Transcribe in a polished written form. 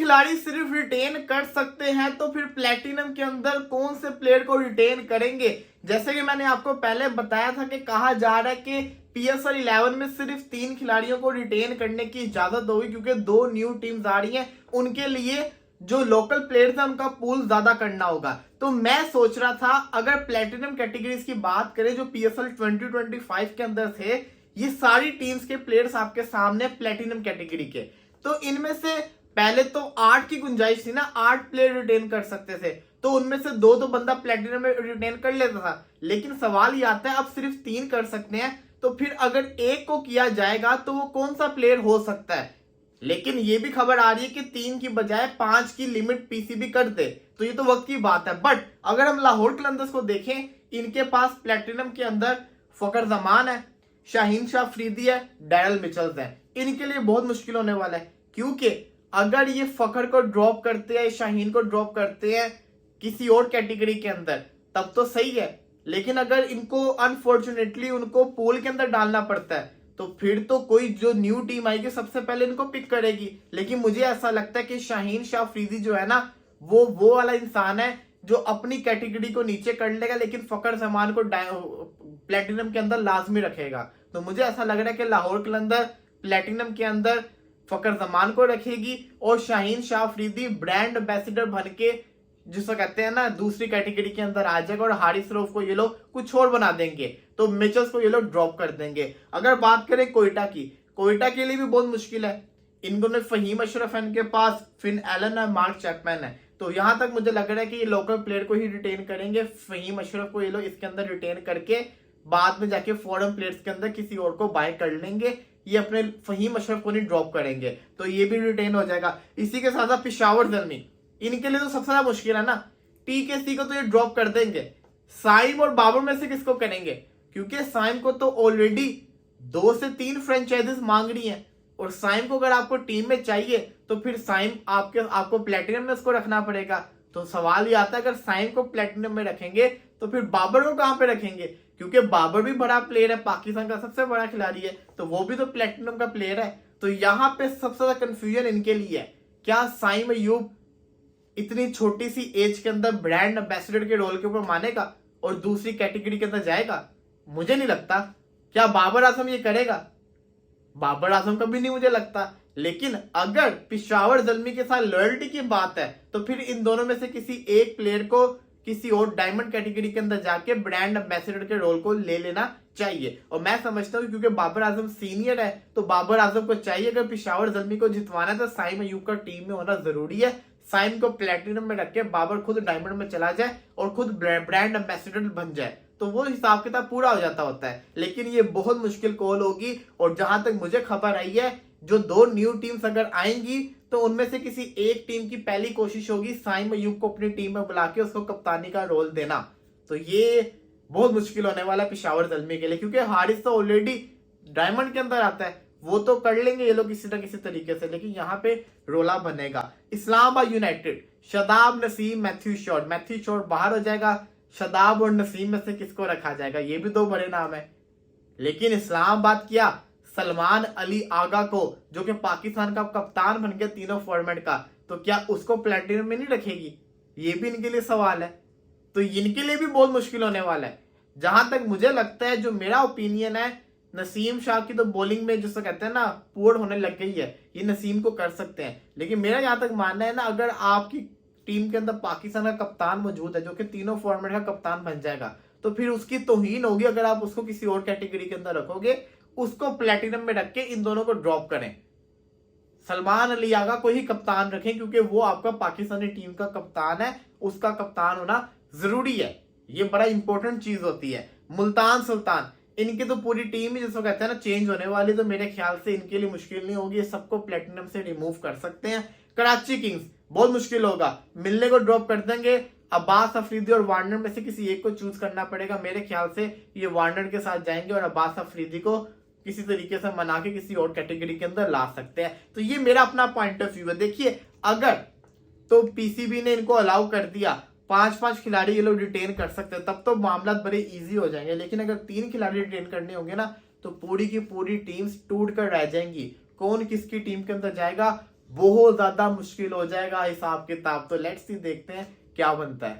खिलाड़ी सिर्फ रिटेन कर सकते हैं, तो फिर प्लेटिनम के अंदर कौन से प्लेयर को रिटेन करेंगे? जैसे कि मैंने आपको पहले बताया था कि कहा जा रहा है कि PSL 11 में सिर्फ 3 खिलाड़ियों को रिटेन करने की इजाजत होगी, क्योंकि 2 न्यू टीम्स आ रही हैं, उनके लिए जो लोकल प्लेयर्स हैं उनका पूल ज्यादा करना होगा। तो मैं सोच रहा था अगर प्लेटिनम कैटेगरीज की बात करें जो PSL 2025 के अंदर थे, ये सारी टीम्स के प्लेयर्स आपके सामने प्लेटिनम कैटेगरी के, तो इनमें से पहले तो 8 की गुंजाइश थी ना, 8 प्लेयर रिटेन कर सकते थे, तो उनमें से 2 तो बंदा प्लेटिनम में रिटेन कर लेता था। लेकिन सवाल ये आता है अब सिर्फ 3 कर सकते हैं, तो फिर अगर एक को किया जाएगा तो वो कौन सा प्लेयर हो सकता है? लेकिन ये भी खबर आ रही है कि 3 की बजाय 5 की लिमिट PCB कर दे, तो ये तो वक्त की बात है। बट अगर हम लाहौर कलंदर्स को देखें, इनके पास प्लेटिनम के अंदर फकर जमान है, शाहीन शाह अफरीदी है, डैरल मिचल्स है। इनके लिए बहुत मुश्किल होने वाला है, क्योंकि अगर ये फकर को ड्रॉप करते हैं, शाहीन को ड्रॉप करते हैं किसी और कैटेगरी के अंदर, तब तो सही है। लेकिन अगर इनको अनफॉर्चुनेटली उनको पूल के अंदर डालना पड़ता है, तो फिर तो कोई जो न्यू टीम आएगी सबसे पहले इनको पिक करेगी। लेकिन मुझे ऐसा लगता है कि शाहीन शाह अफरीदी जो है ना, वो वाला इंसान है जो अपनी कैटेगरी को नीचे कर लेगा, लेकिन फकर जमान को प्लेटिनम के अंदर लाजमी रखेगा। तो मुझे ऐसा लग रहा है कि लाहौर कलंदर प्लेटिनम के अंदर फकर जमान को रखेगी और शाहीन शाह अफरीदी ब्रांड एम्बेसडर बन के, जिसको कहते हैं ना, दूसरी कैटेगरी के अंदर आ जाएगा और हारिस रऊफ को ये लोग कुछ और बना देंगे, तो मिचल्स को ये लोग ड्रॉप कर देंगे। अगर बात करें कोयटा की, कोयटा के लिए भी बहुत मुश्किल है। इनको ने फहीम अशरफ है, इनके पास फिन एलन है, मार्क चैपमैन है, तो यहां तक मुझे लग रहा है कि ये लोकल प्लेयर को ही रिटेन करेंगे। फहीम अशरफ को ये लोग इसके अंदर रिटेन करके बाद में जाके फॉरेन प्लेयर्स के अंदर किसी और को बाय कर लेंगे, ये अपने फहीम अशरफ को नहीं ड्रॉप करेंगे, तो ये भी रिटेन हो जाएगा। इसी के साथ साथ पेशावर जल्मी, इनके लिए तो सबसे ज्यादा मुश्किल है ना। TKC को तो ये ड्रॉप कर देंगे, साइम और बाबर में से किसको करेंगे? क्योंकि साइम को तो ऑलरेडी 2 से 3 फ्रेंचाइजीज मांग रही हैं, और साइम को अगर आपको टीम में चाहिए तो फिर साइम आपको प्लेटिनम में उसको रखना पड़ेगा। तो सवाल ये आता है अगर साइम को प्लेटिनम में रखेंगे तो फिर बाबर को कहां पे रखेंगे? क्योंकि बाबर भी बड़ा प्लेयर है, पाकिस्तान का सबसे बड़ा खिलाड़ी है, तो वो भी तो प्लेटिनम का प्लेयर है। तो यहाँ पे सबसे ज्यादा कंफ्यूजन इनके लिए है, क्या साइम अयूब इतनी छोटी सी एज के अंदर ब्रांड एम्बेसडर के रोल के ऊपर मानेगा और दूसरी कैटेगरी के अंदर जाएगा? मुझे नहीं लगता। क्या बाबर आजम ये करेगा? बाबर आजम का भी नहीं मुझे लगता। लेकिन अगर पेशावर जल्मी के साथ लॉयल्टी की बात है, तो फिर इन दोनों में से किसी एक प्लेयर को किसी और डायमंड कैटेगरी के अंदर जाके ब्रांड एम्बेसडर के रोल को ले लेना चाहिए। और मैं समझता हूँ क्योंकि बाबर आजम सीनियर है, तो बाबर आजम को चाहिए अगर पेशावर जल्मी को जितवाना है तो साइम अयूब का टीम में होना जरूरी है। साइम को प्लेटिनम में रख के बाबर खुद डायमंड में चला जाए और खुद ब्रांड एम्बेसडर बन जाए, तो वो हिसाब किताब पूरा हो जाता होता है। लेकिन ये बहुत मुश्किल कॉल होगी, और जहां तक मुझे खबर आई है, जो 2 न्यू टीम्स अगर आएंगी तो उनमें से किसी एक टीम की पहली कोशिश होगी साइम अयूब को अपनी टीम में बुला के उसको कप्तानी का रोल देना। तो ये बहुत मुश्किल होने वाला है पेशावर जल्मी के लिए, क्योंकि हारिस तो ऑलरेडी डायमंड के अंदर आता है, वो तो कर लेंगे ये लोग किसी न किसी तरीके से। लेकिन यहाँ पे रोला बनेगा। Islamabad United, Shadab, Naseem, Matthew short बाहर हो जाएगा। शदाब और नसीम में से किसको रखा जाएगा? ये भी 2 बड़े नाम है। लेकिन इस्लामाबाद क्या सलमान अली आगा को, जो कि पाकिस्तान का कप्तान बन गया तीनों फॉर्मेट का, तो क्या उसको प्लेटिनम में नहीं रखेगी? ये भी इनके लिए सवाल है। तो इनके लिए भी बहुत मुश्किल होने वाला है। जहां तक मुझे लगता है, जो मेरा ओपिनियन है, नसीम शाह की तो बॉलिंग में जिसको कहते हैं ना पुअर होने लग गई है, ये नसीम को कर सकते हैं। लेकिन मेरा जहां तक मानना है ना, अगर आपकी टीम के अंदर पाकिस्तान का कप्तान मौजूद है जो कि तीनों फॉर्मेट का कप्तान बन जाएगा, तो फिर उसकी तौहीन होगी अगर आप उसको किसी और कैटेगरी के अंदर रखोगे। उसको प्लेटिनम में रख के इन दोनों को ड्रॉप करें, सलमान अली आगा को ही कप्तान रखें, क्योंकि वो आपका पाकिस्तानी टीम का कप्तान है, उसका कप्तान होना जरूरी है। ये बड़ा इंपॉर्टेंट चीज होती है। मुल्तान सुल्तान, इनकी तो पूरी टीम ही जिसको कहते हैं ना चेंज होने वाली, तो मेरे ख्याल से इनके लिए मुश्किल नहीं होगी, सबको प्लेटिनम से रिमूव कर सकते हैं। कराची किंग्स बहुत मुश्किल होगा, मिलने को ड्रॉप कर देंगे। अब्बास अफरीदी और वार्नर में से किसी एक को चूज करना पड़ेगा। मेरे ख्याल से ये वार्नर के साथ जाएंगे और अब्बास अफरीदी को किसी तरीके से मना के किसी और कैटेगरी के अंदर ला सकते हैं। तो ये मेरा अपना पॉइंट ऑफ व्यू है। देखिए, अगर तो PCB ने इनको अलाउ कर दिया 5-5 खिलाड़ी ये लोग रिटेन कर सकते हैं, तब तो मामला बड़े इजी हो जाएंगे। लेकिन अगर 3 खिलाड़ी रिटेन करने होंगे ना, तो पूरी की पूरी टीम्स टूट कर रह जाएंगी। कौन किसकी टीम के अंदर जाएगा बहुत ज्यादा मुश्किल हो जाएगा हिसाब किताब। तो लेट्स सी देखते हैं क्या बनता है।